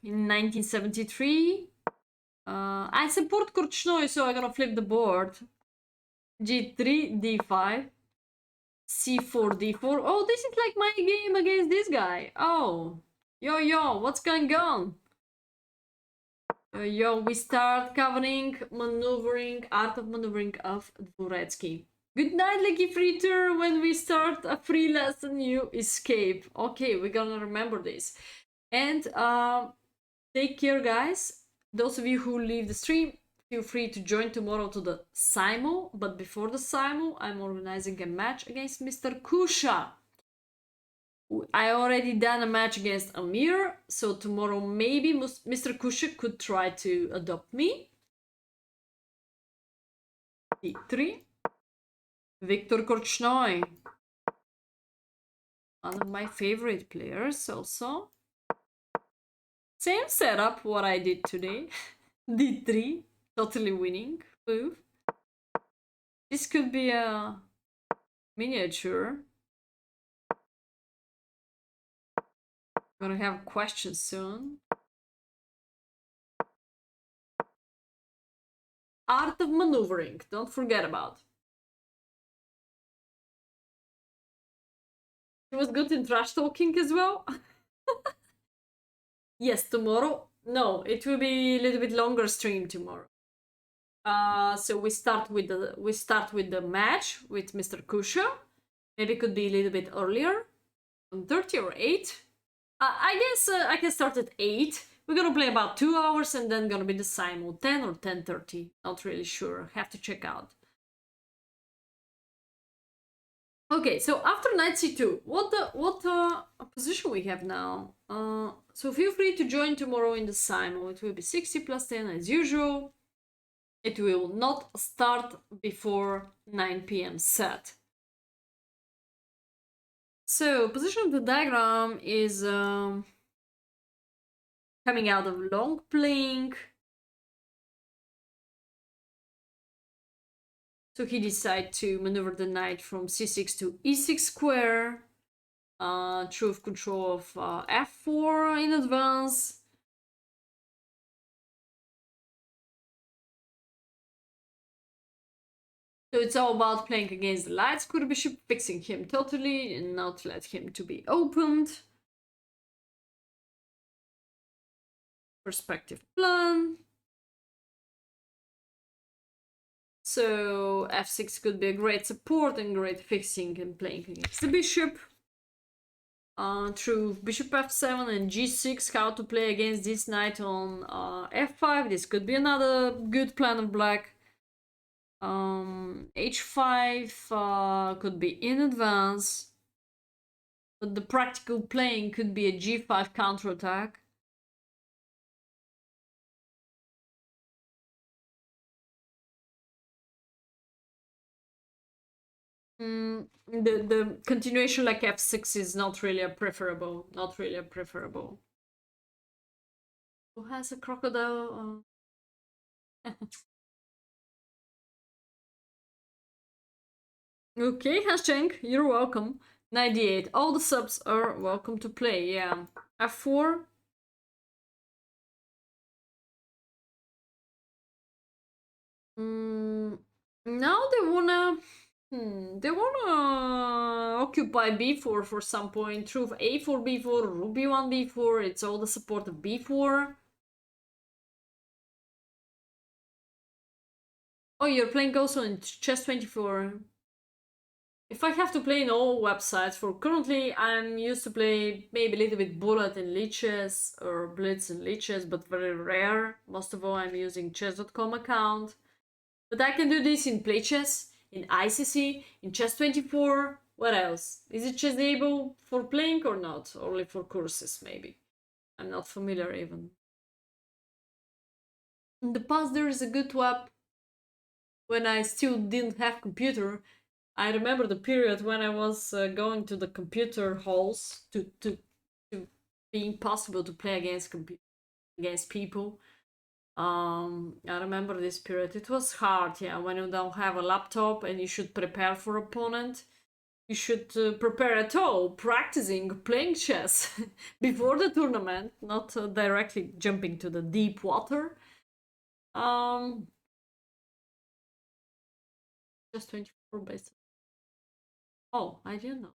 in 1973. I support Korchnoi, so I'm gonna flip the board. G3, D5, C4, D4. Oh, this is like my game against this guy. Oh, yo, what's going on? Yo, we start covering maneuvering, art of maneuvering of Dvoretzky. Good night, Lucky Fritter. When we start a free lesson, you escape. Okay, we're gonna remember this. And take care, guys. Those of you who leave the stream, feel free to join tomorrow to the Simo. But before the Simo, I'm organizing a match against Mr. Kusha. I already done a match against Amir, so tomorrow maybe Mr. Kusha could try to adopt me. D3. Viktor Korchnoi. One of my favorite players also. Same setup what I did today. D3. Totally winning move. This could be a miniature. Gonna have questions soon. Art of maneuvering, don't forget about. He was good in trash talking as well. Yes, tomorrow. No, it will be a little bit longer stream tomorrow. So we start with the match with Mr. Kusha. Maybe it could be a little bit earlier, 30 or 8. I guess I can start at 8. We're gonna play about 2 hours and then gonna be the Simo 10 or 10:30. Not really sure. Have to check out. Okay, so after knight c2, what position we have now? So feel free to join tomorrow in the Simo. It will be 60 plus 10 as usual. It will not start before 9 p.m. set. So position of the diagram is coming out of long playing. So he decided to maneuver the knight from c6 to e6 square. Truth control of f4 in advance. So it's all about playing against the light square bishop, fixing him totally, and not let him to be opened. Perspective plan. So f6 could be a great support and great fixing and playing against the bishop. Through bishop f7 and g6, how to play against this knight on f5. This could be another good plan of black. H5 could be in advance, but the practical playing could be a g5 counterattack. The continuation like f6 is not really a preferable. Who has a crocodile? Okay, Hasheng, you're welcome. 98. All the subs are welcome to play. Yeah. F4. Now they wanna occupy b4 for some point. Through a4, b4, rook b1, b4. It's all the support of b4. Oh, you're playing also in chess24. If I have to play in all websites, for currently I'm used to play maybe a little bit bullet and lichess or blitz and lichess, but very rare. Most of all I'm using chess.com account. But I can do this in playchess, in ICC, in chess24. What else? Is it chessable for playing or not? Only for courses maybe. I'm not familiar even. In the past there is a good web when I still didn't have computer. I remember the period when I was going to the computer halls to being possible to play against people. I remember this period. It was hard, yeah, when you don't have a laptop and you should prepare for opponent. You should prepare at all, practicing playing chess before the tournament, not directly jumping to the deep water. Um, just 24 base. Oh, I didn't know.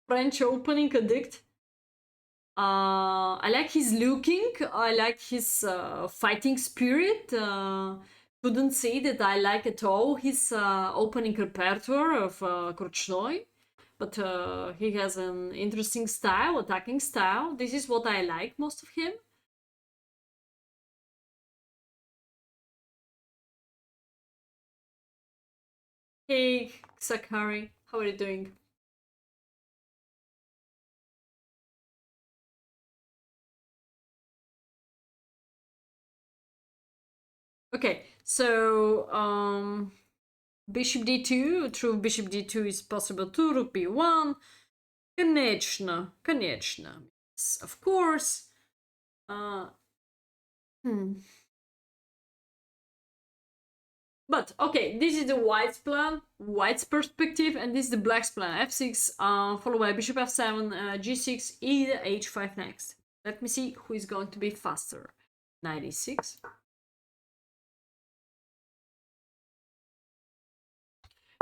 French opening addict. I like his looking. I like his fighting spirit. Couldn't say that I like at all his opening repertoire of Korchnoi, but he has an interesting style, attacking style. This is what I like most of him. Hey, Sakari, how are you doing? Okay, so bishop d2, through bishop d2 is possible to rook b1. Конечно, конечно. Yes, of course. Hmm. But okay, this is the white's plan, white's perspective, and this is the black's plan. f6, followed by bishop f7, g6, e h5 next. Let me see who is going to be faster. 96.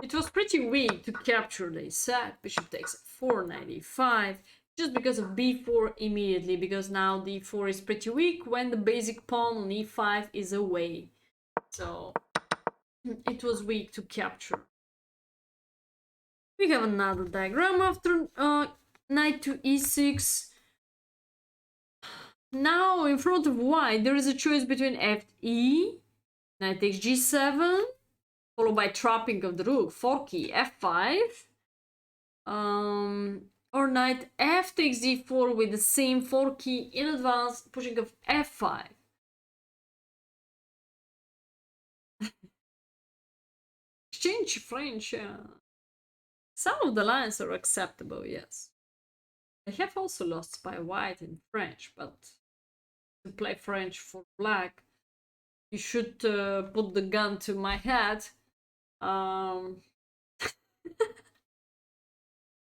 It was pretty weak to capture, they said. Bishop takes 495, just because of b4 immediately, because now d4 is pretty weak when the basic pawn on e5 is away. So it was weak to capture. We have another diagram after knight to e6. Now in front of white there is a choice between fe, knight takes g7, followed by trapping of the rook, forky, f5, or knight f takes d4 with the same forky in advance, pushing of f5. Exchange French. Some of the lines are acceptable, yes. I have also lost by white in French, but to play French for black, you should put the gun to my head.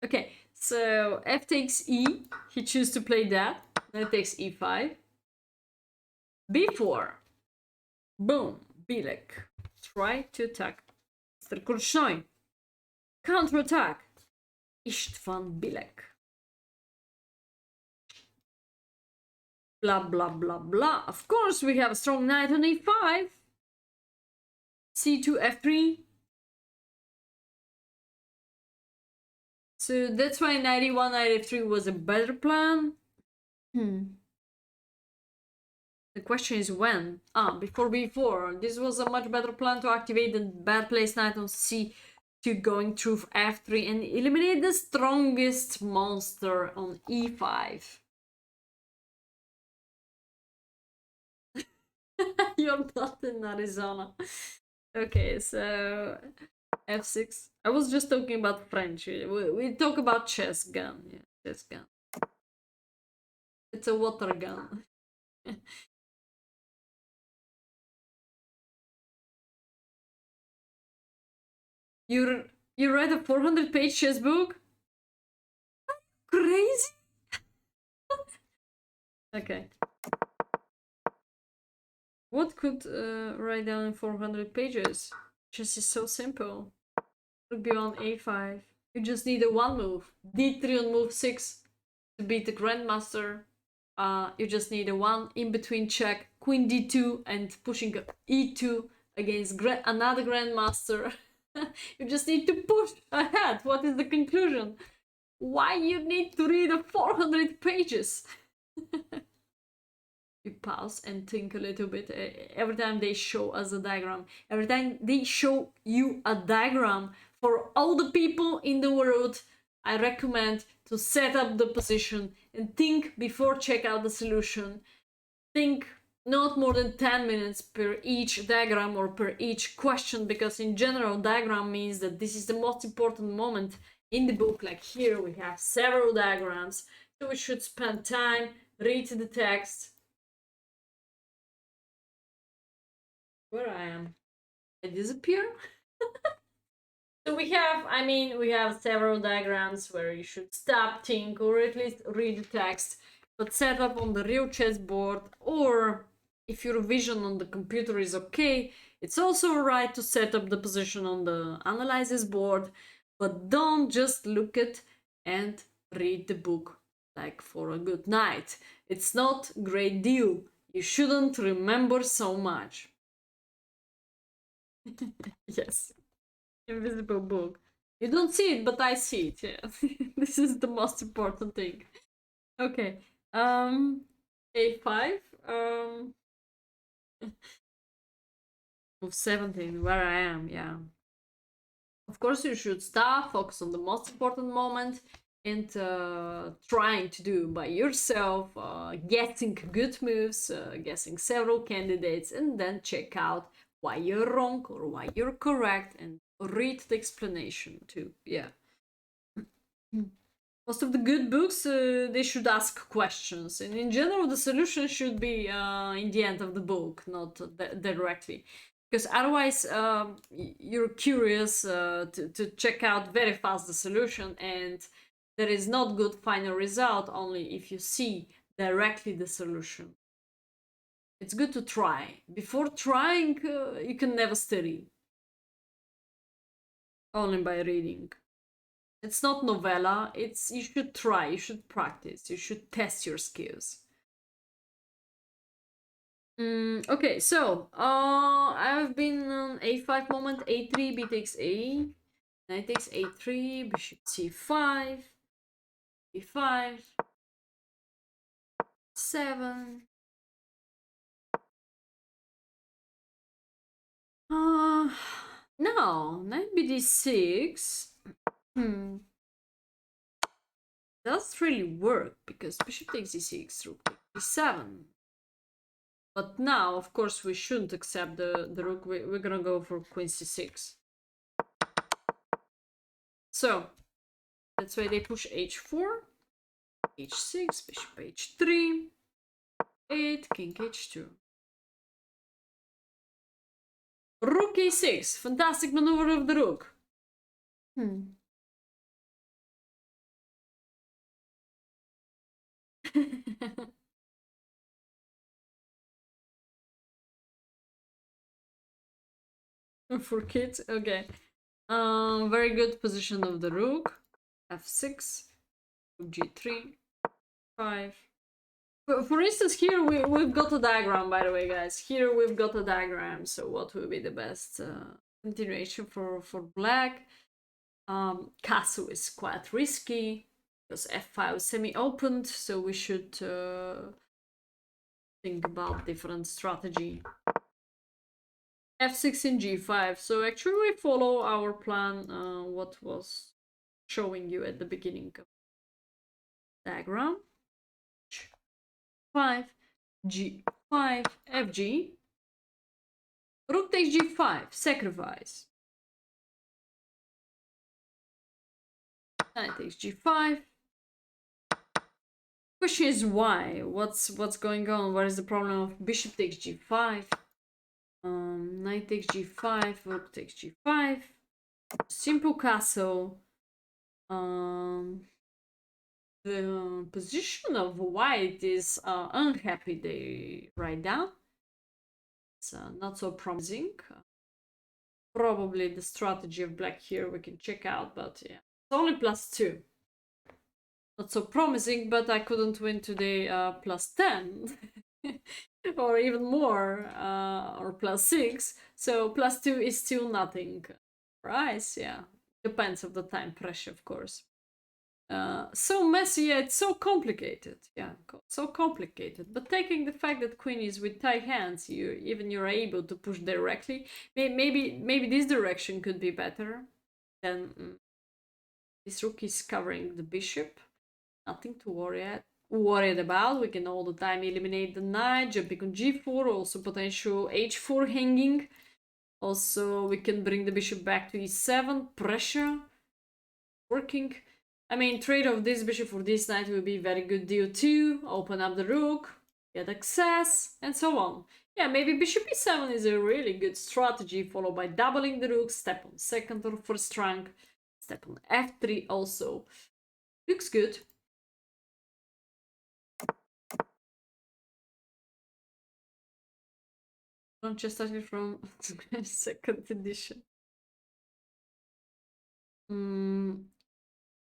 Okay, so f takes e, he chooses to play that. Knight takes e5. b4. Boom, Bilek. Try to attack Mr. Korchnoi. Counter-attack. Istvan Bilek. Blah, blah, blah, blah. Of course, we have a strong knight on e5. c2, f3. So that's why knight e1, knight f3 was a better plan. The question is when? Before b4. This was a much better plan to activate the bad placed knight on c2 going through f3 and eliminate the strongest monster on e5. You're not in Arizona. Okay, so f6. I was just talking about French. We talk about chess gun. Yeah, chess gun. It's a water gun. You read a 400-page chess book? Crazy. Okay. What could write down in 400 pages? Chess is so simple. Rook b1, a5. You just need a one move. d3 on move 6 to beat the grandmaster. You just need a one in between check, queen d2, and pushing e2 against another grandmaster. You just need to push ahead. What is the conclusion? Why you need to read a 400 pages? You pause and think a little bit every time they show us a diagram. Every time they show you a diagram for all the people in the world, I recommend to set up the position and think before check out the solution. Think not more than 10 minutes per each diagram or per each question, because in general diagram means that this is the most important moment in the book. Like here we have several diagrams, so we should spend time, read the text. Where I am? I disappear? So we have, I mean, we have several diagrams where you should stop, think, or at least read the text, but set up on the real chessboard, or if your vision on the computer is okay, it's also right to set up the position on the analysis board, but don't just look at and read the book like for a good night. It's not a great deal. You shouldn't remember so much. Yes. Invisible book. You don't see it, but I see it. Yeah, this is the most important thing. Okay. A5. Move 17. Where I am. Yeah. Of course, you should stop, focus on the most important moment, and trying to do by yourself, guessing good moves, guessing several candidates, and then check out why you're wrong or why you're correct, and read the explanation too. Yeah. Most of the good books, they should ask questions, and in general, the solution should be in the end of the book, not directly, because otherwise, you're curious to check out very fast the solution, and there is not good final result only if you see directly the solution. It's good to try. Before trying, you can never study. Only by reading. It's not novella, it's you should try, you should practice, you should test your skills. Okay, so I've been on a5 moment, a3, b takes a, knight takes a3, bishop c5, b5, 7. No, knight bd6. Hmm. Does really work because bishop takes e6, rook takes e7. But now, of course, we shouldn't accept the rook. We're gonna go for queen c6. So that's why they push h4, h6, bishop h3, 8, king h2. Rook a6, fantastic maneuver of the rook. For kids, okay. Very good position of the rook. f6, rook g3, 5. For instance, here we've got a diagram, by the way, guys. Here we've got a diagram, so what will be the best continuation for black? Castle is quite risky, because f5 is semi-opened, so we should think about different strategy. f6 in g5, so actually we follow our plan, what was showing you at the beginning of the diagram. 5, g5, fg, rook takes g5, sacrifice. Knight takes g5. Question is why? What's going on? What is the problem of bishop takes g5? Knight takes g5, rook takes g5. Simple castle. The position of white is unhappy, they write down. It's not so promising. Probably the strategy of black here we can check out, but yeah, it's only +2. Not so promising, but I couldn't win today +10 or even more, or +6. So +2 is still nothing. Right? Yeah, depends of the time pressure, of course. So messy, yet so complicated. Yeah, so complicated. But taking the fact that queen is with tight hands, you're able to push directly. Maybe this direction could be better. Then this rook is covering the bishop. Nothing to worried about. We can all the time eliminate the knight, jumping on g4, also potential h4 hanging. Also, we can bring the bishop back to e7, pressure, working. I mean, trade of this bishop for this knight will be very good deal too. Open up the rook, get access, and so on. Yeah, maybe bishop e7 is a really good strategy, followed by doubling the rook, step on second or first rank, step on f3 also. Looks good. Don't just start it from second edition.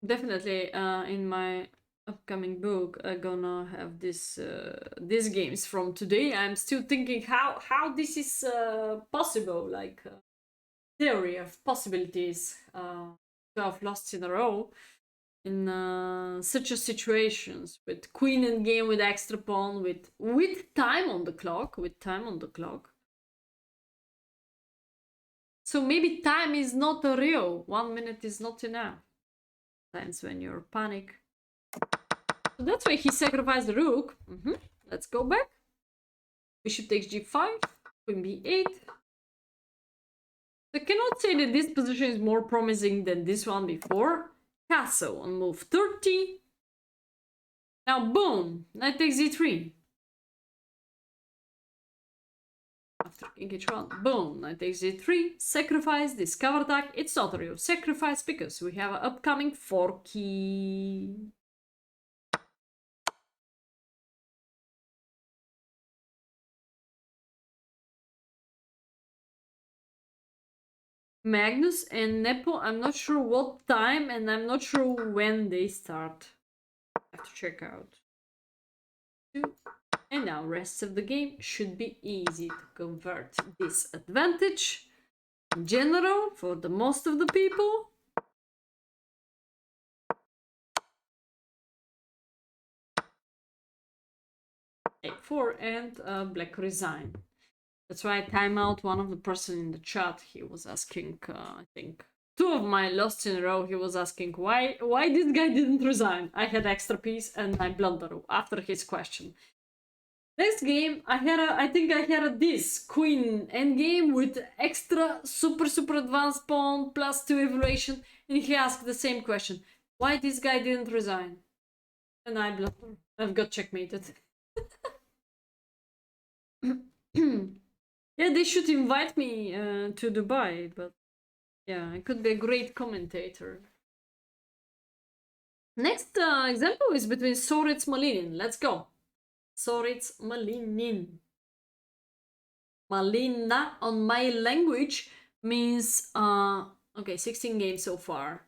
Definitely, in my upcoming book, I'm gonna have these games from today. I'm still thinking how this is possible, like theory of possibilities. 12 lost in a row in such a situations with queen and game with extra pawn with time on the clock so maybe time is not a real 1 minute is not enough times when you're panic. So that's why he sacrificed the rook. Let's go back. Bishop takes g5, queen b8. I cannot say that this position is more promising than this one before. Castle on move 30. Now boom, knight takes e3. After king h1, boom, knight takes e3. Sacrifice, this cover attack. It's not a real sacrifice because we have an upcoming forky. Magnus and Nepo, I'm not sure what time and I'm not sure when they start. I have to check out. And now rest of the game should be easy to convert this advantage. In general, for the most of the people. A4 and black resign. That's why I time out one of the person in the chat. He was asking, I think, 2 of my lost in a row. He was asking why this guy didn't resign. I had extra piece and I blunder after his question. Next game, I think I had a this queen endgame with extra super advanced pawn plus 2 evaluation, and he asked the same question: why this guy didn't resign? And I blunder. I've got checkmated. Yeah, they should invite me to Dubai, but yeah, I could be a great commentator. Next example is between Soritz Malinin. Let's go. Soritz Malinin. Malina on my language means okay, 16 games so far.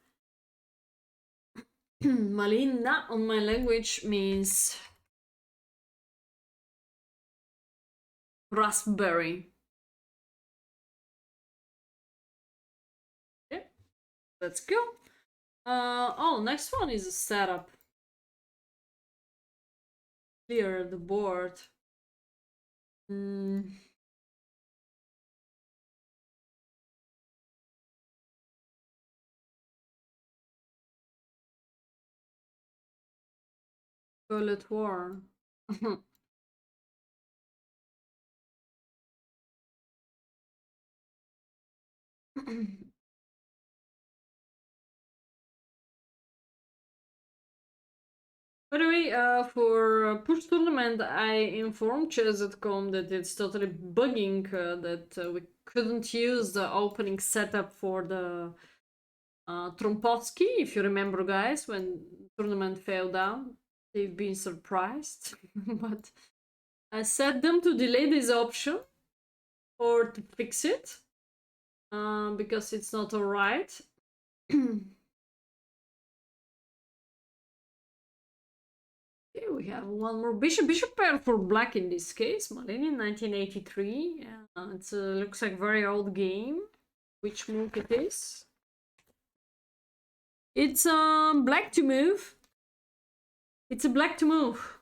Malina on my language means raspberry. Okay, let's go. Oh, next one is a setup. Clear the board. Toilet war. By the way, for push tournament, I informed chess.com that it's totally bugging that we couldn't use the opening setup for the Trompowski. If you remember, guys, when tournament fell down, they've been surprised. But I set them to delay this option or to fix it because it's not alright. Okay, we have one more bishop pair for black in this case. Malinin 1983. It looks like very old game. Which move it is? It's black to move. It's a black to move.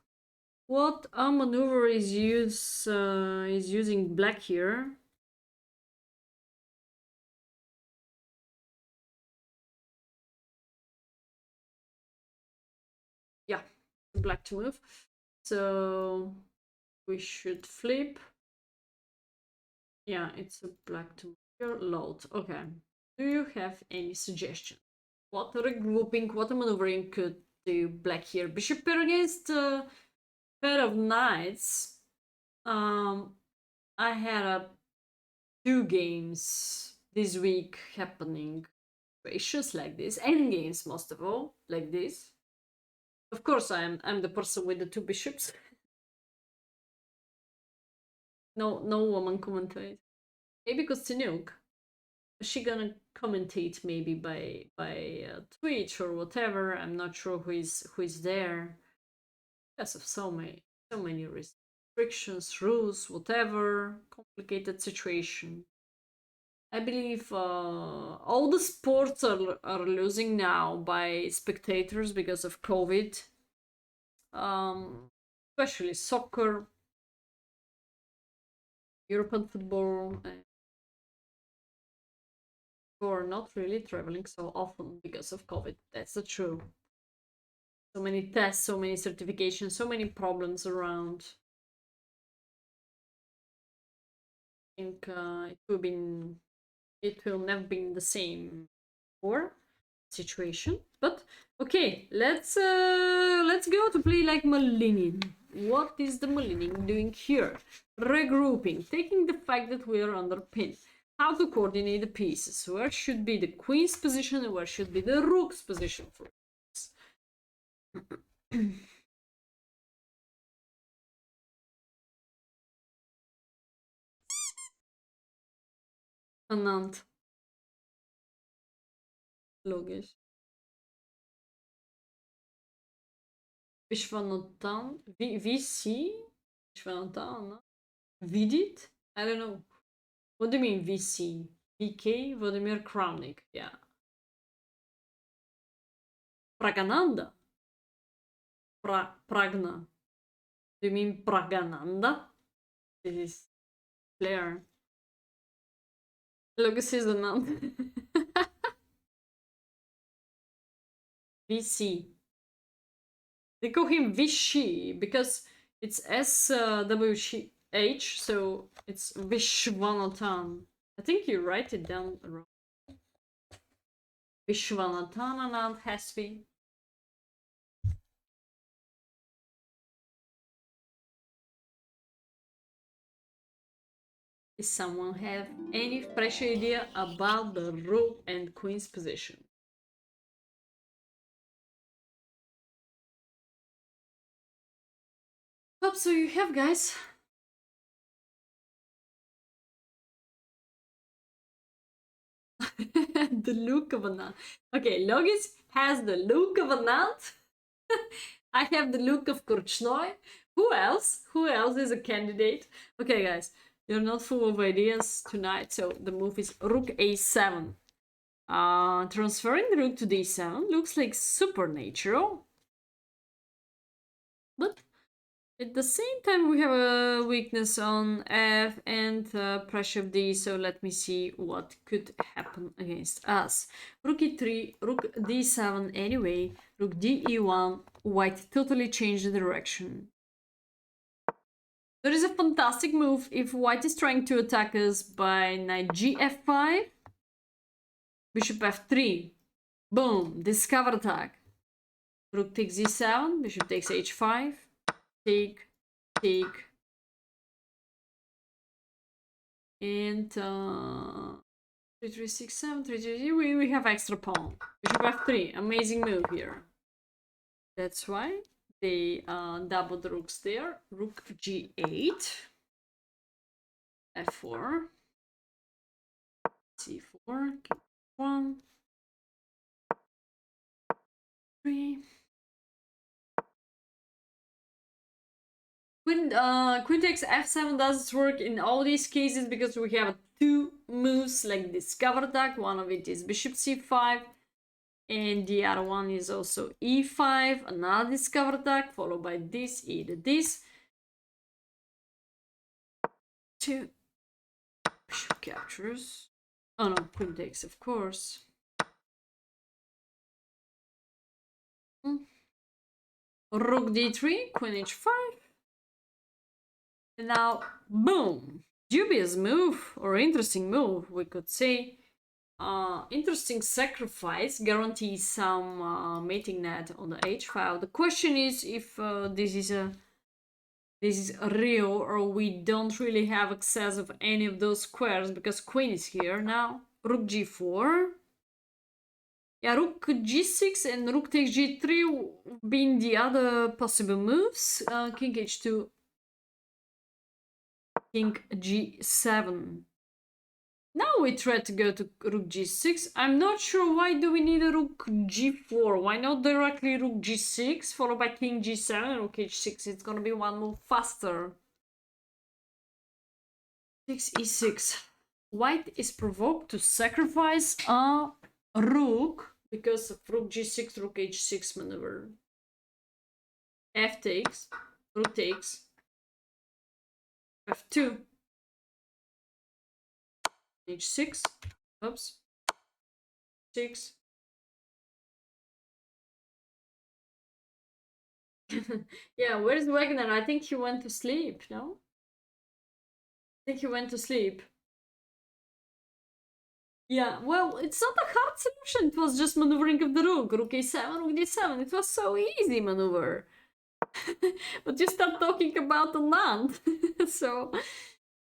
What maneuver is using black here? Yeah, black to move. So we should flip. Yeah, it's a black to move. Here, load. Okay. Do you have any suggestion? What regrouping, what maneuvering could do black here? Bishop pair against pair of knights. I had 2 games this week happening. Situations like this, end games most of all, like this. Of course, I'm the person with the 2 bishops. No woman commentate. Maybe Kostinuk. Is she gonna commentate maybe by Twitch or whatever? I'm not sure who is there. Because of so many restrictions, rules, whatever, complicated situation. I believe all the sports are losing now by spectators because of COVID. Especially soccer, European football, who are not really traveling so often because of COVID. That's the truth. So many tests, so many certifications, so many problems around. I think it will never be the same before situation. But okay, let's go to play like Malinin. What is the Malinin doing here? Regrouping, taking the fact that we are under pin. How to coordinate the pieces? Where should be the queen's position and where should be the rook's position for this? Anand. Logisch. Vishwanathan. VC? Vishwanathan? Vidit? I don't know. What do you mean VC? VK? Vladimir Kramnik. Yeah. Pragananda? Pragna. Do you mean Pragananda? This is player. Logos is the name. VC. They call him Vishy because it's SWH, so it's Vishwanathan. I think you write it down wrong. Vishwanathan Anand has to be. Does someone have any fresh idea about the rook and queen's position? Hope so you have, guys. The look of an ant. Okay, Logis has the look of an ant. I have the look of Korchnoi. Who else? Who else is a candidate? Okay, guys, you're not full of ideas tonight, so the move is Rook A7. Transferring the rook to D7 looks like supernatural. But at the same time, we have a weakness on F and pressure of D, so let me see what could happen against us. Rook E3, Rook D7 anyway, Rook DE1, White totally changed the direction. There is a fantastic move if White is trying to attack us by Knight Gf5, Bishop F3, boom, discover attack. Rook takes E7, Bishop takes H5, take, and 3 3 6 7 3 3 we have extra pawn. Bishop F3, amazing move here. That's why they double the rooks there. Rook G8, F4, C4, K1, 3. Queen takes F7 doesn't work in all these cases because we have 2 moves like discover attack. One of it is Bishop C5, and the other one is also E5, another discover attack, followed by this, either this. 2. Bishop captures. Oh no, queen takes, of course. Rook D3, queen H5. And now, boom! Dubious move, or interesting move, we could say. Interesting sacrifice, guarantees some mating net on the H file. The question is if this is a this is real, or we don't really have access of any of those squares because queen is here now. Rook g4. Yeah, rook g6 and rook takes g3 being the other possible moves. King h2, king g7. Now we try to go to rook g6. I'm not sure why do we need a rook g4. Why not directly rook g6 followed by king g7 and rook h6? It's gonna be one move faster. 6 e6. White is provoked to sacrifice a rook because of rook g6, rook h6 maneuver. F takes, rook takes, f2, h6, oops, 6. Yeah, where's Wagner? I think he went to sleep, no? I think he went to sleep. Yeah, well, it's not a hard solution. It was just maneuvering of the rook. Rook a7, rook d7. It was so easy maneuver. But you start talking about the land. So,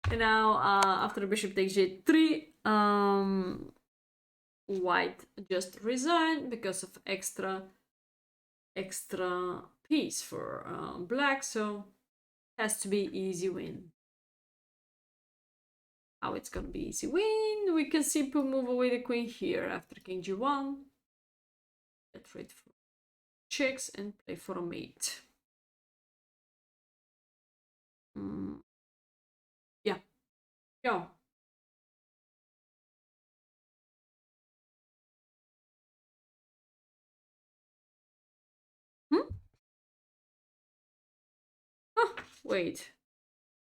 and now after bishop takes g3, white just resigned because of extra piece for black, so has to be easy win. How it's gonna be easy win? We can simply move away the queen here after king g1. Get rid for checks and play for a mate. Yeah, go. Oh, wait.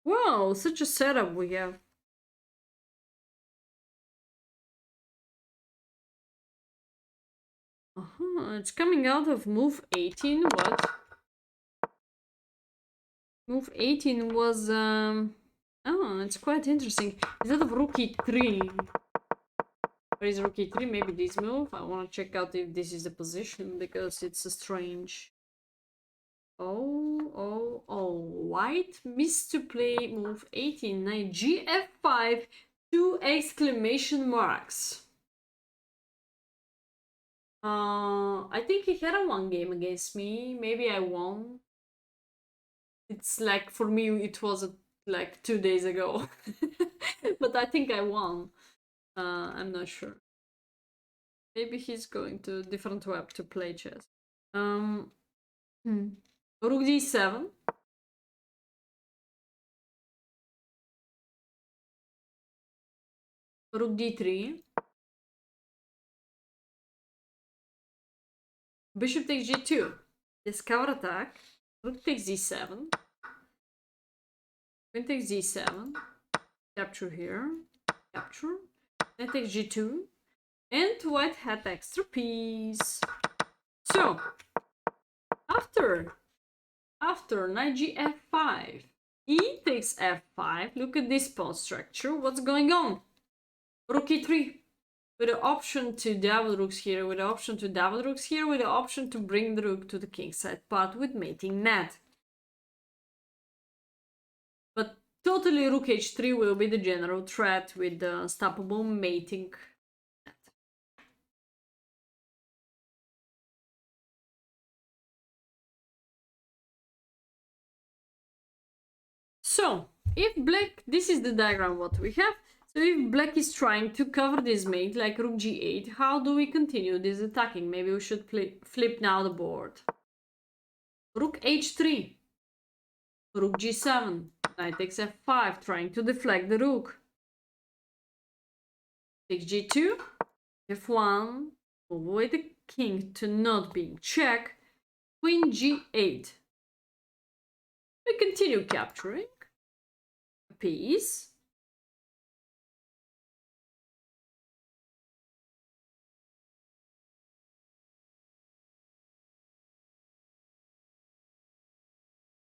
Wow, such a setup we have. It's coming out of move 18. What? Move 18 was oh, it's quite interesting. Instead of rook e3. Where is rook e3? Maybe this move. I want to check out if this is the position because it's a strange. Oh, white missed to play move 18. Knight gf5, 2 exclamation marks. I think he had a one game against me. Maybe I won. It's like, for me, it was like 2 days ago. But I think I won. I'm not sure. Maybe he's going to a different web to play chess. Rook d7. Rook d3. Bishop takes g2. Discover attack. Rook takes d7. Queen takes d7. Capture here. Capture. Then takes g2. And white had extra piece. So, after knight gf5, e takes f5. Look at this pawn structure. What's going on? Rook e3. With the option to double rooks here, with the option to double rooks here, with the option to bring the rook to the kingside part with mating net. But totally rook h3 will be the general threat with the unstoppable mating net. So, if black, this is the diagram what we have. So if black is trying to cover this mate like rook g8, how do we continue this attacking? Maybe we should flip now the board. Rook h3. Rook g7. Knight takes f5, trying to deflect the rook. Takes g2. f1. Move away the king to not being check. Queen g8. We continue capturing a piece.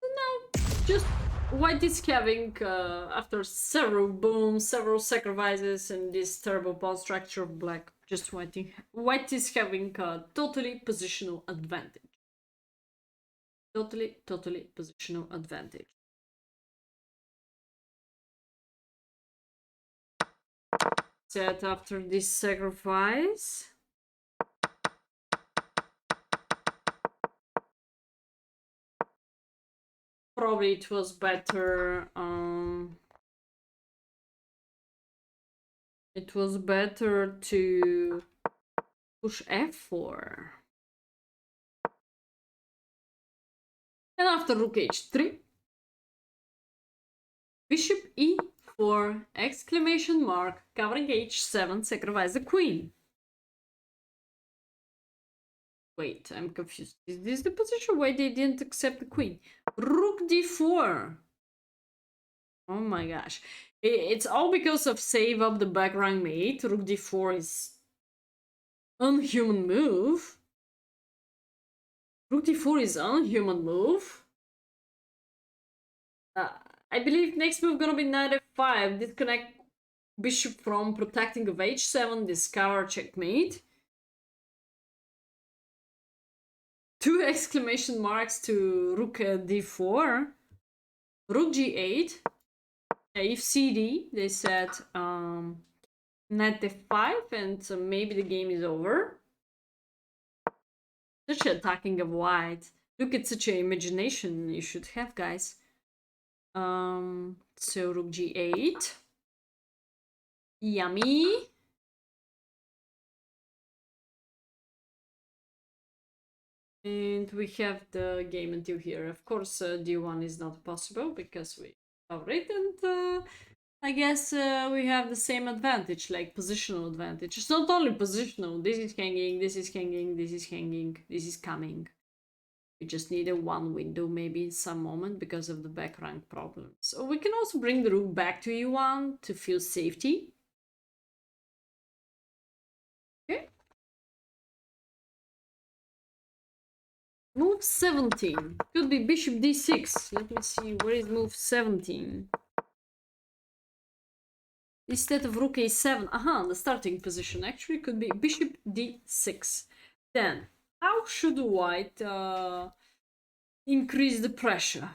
Now, just white is having, after several booms, several sacrifices, and this terrible pawn structure of black, just white is having a totally positional advantage. Totally positional advantage. set after this sacrifice. Probably it was better. It was better to push f4. And after rook h3, bishop e4, exclamation mark, covering h7, sacrifice the queen. Wait, I'm confused. Is this the position why they didn't accept the queen? Rook d4. Oh my gosh. It's all because of save up the back rank mate. Rook d4 is unhuman move. Rook d4 is unhuman move. I believe next move gonna be knight f5. Disconnect bishop from protecting of h7. Discover checkmate. 2 exclamation marks to rook d4. Rook g8. If cd, they said knight f5, and maybe the game is over. Such attacking of white. Look at such an imagination you should have, guys. So rook g8. Yummy. And we have the game until here. Of course, d1 is not possible because we covered it, and I guess we have the same advantage, like positional advantage. It's not only positional. This is hanging, this is hanging, this is hanging, this is coming. We just need a one window maybe in some moment because of the back rank problems. So we can also bring the rook back to e1 to feel safety. Okay. Move 17. Could be bishop d6. Let me see, where is move 17? Instead of rook a7. Aha, the starting position actually could be bishop d6. Then, how should white increase the pressure?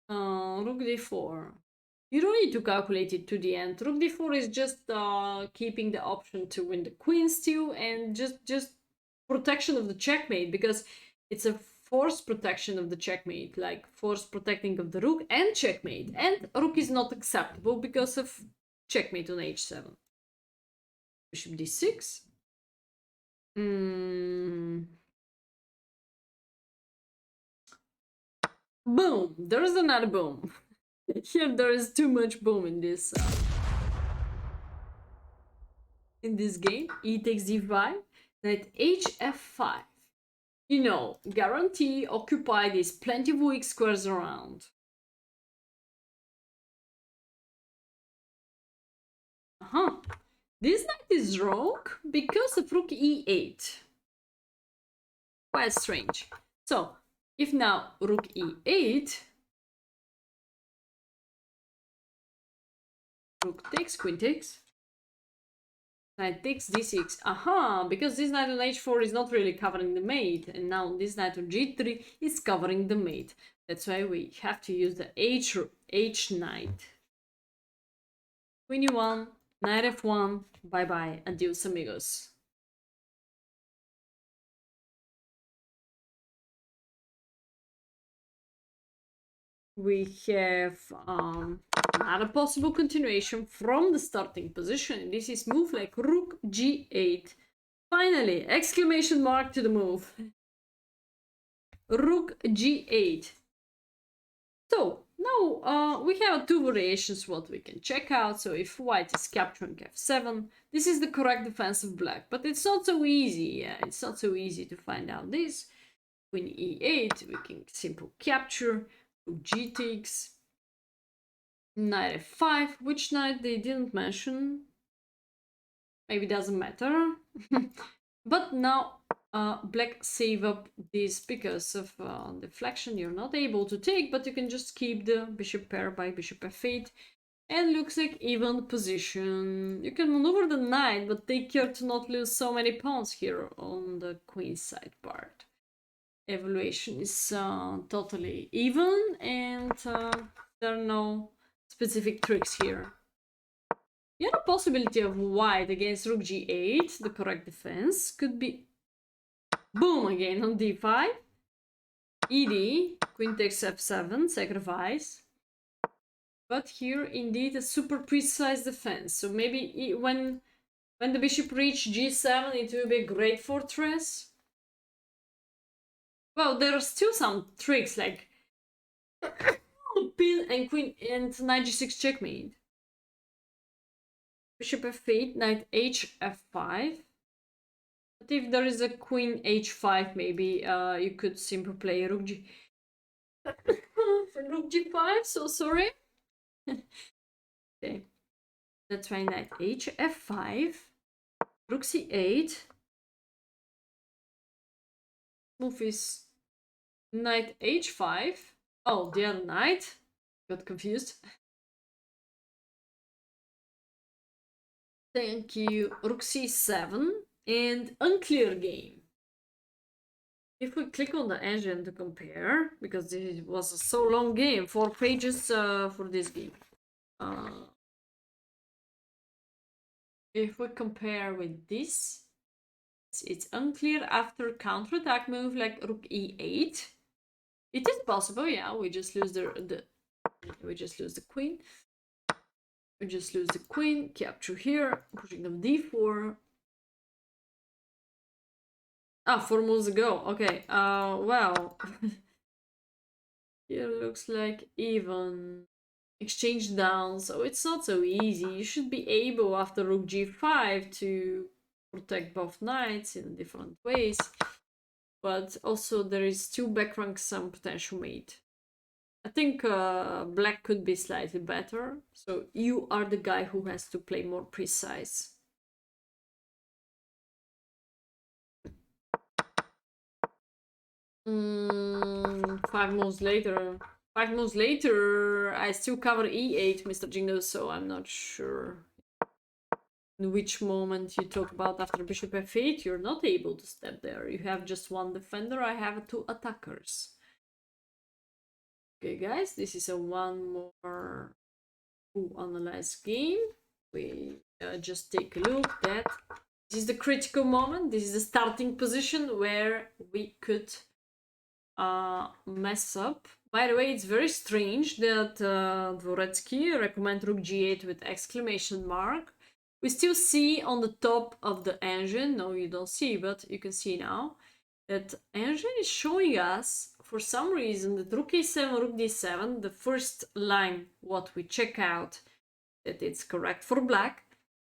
Rook d4. You don't need to calculate it to the end. Rook d4 is just keeping the option to win the queen still, and just protection of the checkmate, because it's a forced protection of the checkmate, like forced protecting of the rook and checkmate. And rook is not acceptable because of checkmate on h7. Bishop d6. Boom! There's another boom. Here there is too much boom in this game. E takes d5, knight hf5. You know, guarantee occupied is plenty of weak squares around. This knight is wrong because of rook e8. Quite strange. So, if now rook e8, rook takes, queen takes, knight takes d6. Aha, because this knight on h4 is not really covering the mate, and now this knight on g3 is covering the mate. That's why we have to use the h knight. Queen e1, knight f1, bye bye, adios amigos. We have another possible continuation from the starting position. This is move like rook g8. Finally, exclamation mark to the move. Rook g8. So now we have two variations what we can check out. So if white is capturing f7, this is the correct defense of black, but it's not so easy. Yeah, it's not so easy to find out this. Queen e8, we can simple capture. Rook g takes, knight f5. Which knight they didn't mention? Maybe doesn't matter. But now black save up this because of deflection. You're not able to take, but you can just keep the bishop pair by bishop f8. And looks like even position. You can maneuver the knight, but take care to not lose so many pawns here on the queen side part. Evaluation is totally even, and there are no specific tricks here. The other possibility of white against rook g8, the correct defense, could be boom again on d5, ed, queen takes f7, sacrifice. But here, indeed, a super precise defense. So maybe when the bishop reaches g7, it will be a great fortress. Well, there are still some tricks like pin and queen and knight g6 checkmate. Bishop f8, knight h f5. But if there is a queen h5, maybe you could simply play rook g. Rook g5. So sorry. Okay, that's why knight h f5, rook c8. Move is knight h5. Oh, the other knight. Got confused. Thank you. Rook c7 and unclear game. If we click on the engine to compare, because this was a so long game, 4 pages for this game. If we compare with this, it's unclear after counterattack move like rook e8. It is possible, yeah. We just lose the queen. We just lose the queen. Capture here, pushing them d4. Ah, 4 moves ago. Okay. Well, here looks like even exchange down, so it's not so easy. You should be able after rook g5 to protect both knights in different ways, but also there is still back rank some potential mate. I think black could be slightly better, so you are the guy who has to play more precise. Five moves later, I still cover e8, Mr. Jingo, so I'm not sure in which moment you talk about after bishop f8. You're not able to step there. You have just one defender, I have 2 attackers. Okay, guys, this is a one more analyze game. We just take a look that this is the critical moment. This is the starting position where we could mess up. By the way, it's very strange that Dvoretzky recommend rook g8 with exclamation mark. We still see on the top of the engine, no you don't see, but you can see now, that engine is showing us, for some reason, that rook a7, rook d7, the first line, what we check out, that it's correct for black.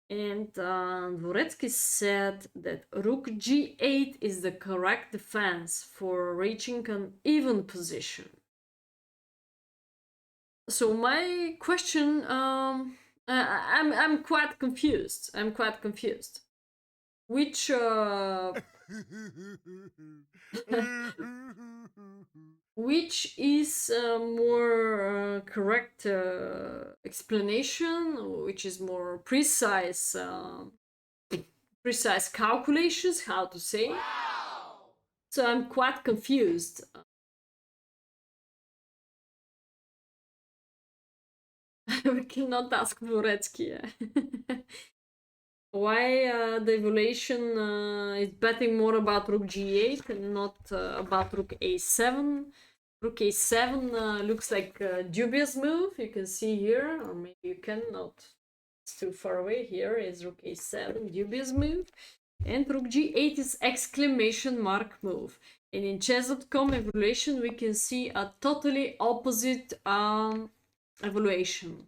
And Dvoretzky said that rook g8 is the correct defense for reaching an even position. So my question, I'm quite confused. Which which is a more correct explanation, which is more precise calculations, how to say. Wow! So I'm quite confused. We cannot ask Dvoretzky. Why the evaluation is betting more about rook g8 and not about rook a7. Rook a7 looks like a dubious move, you can see here, or maybe you cannot. It's too far away. Here is rook a7, dubious move, and rook g8 is exclamation mark move. And in chess.com evaluation we can see a totally opposite evaluation.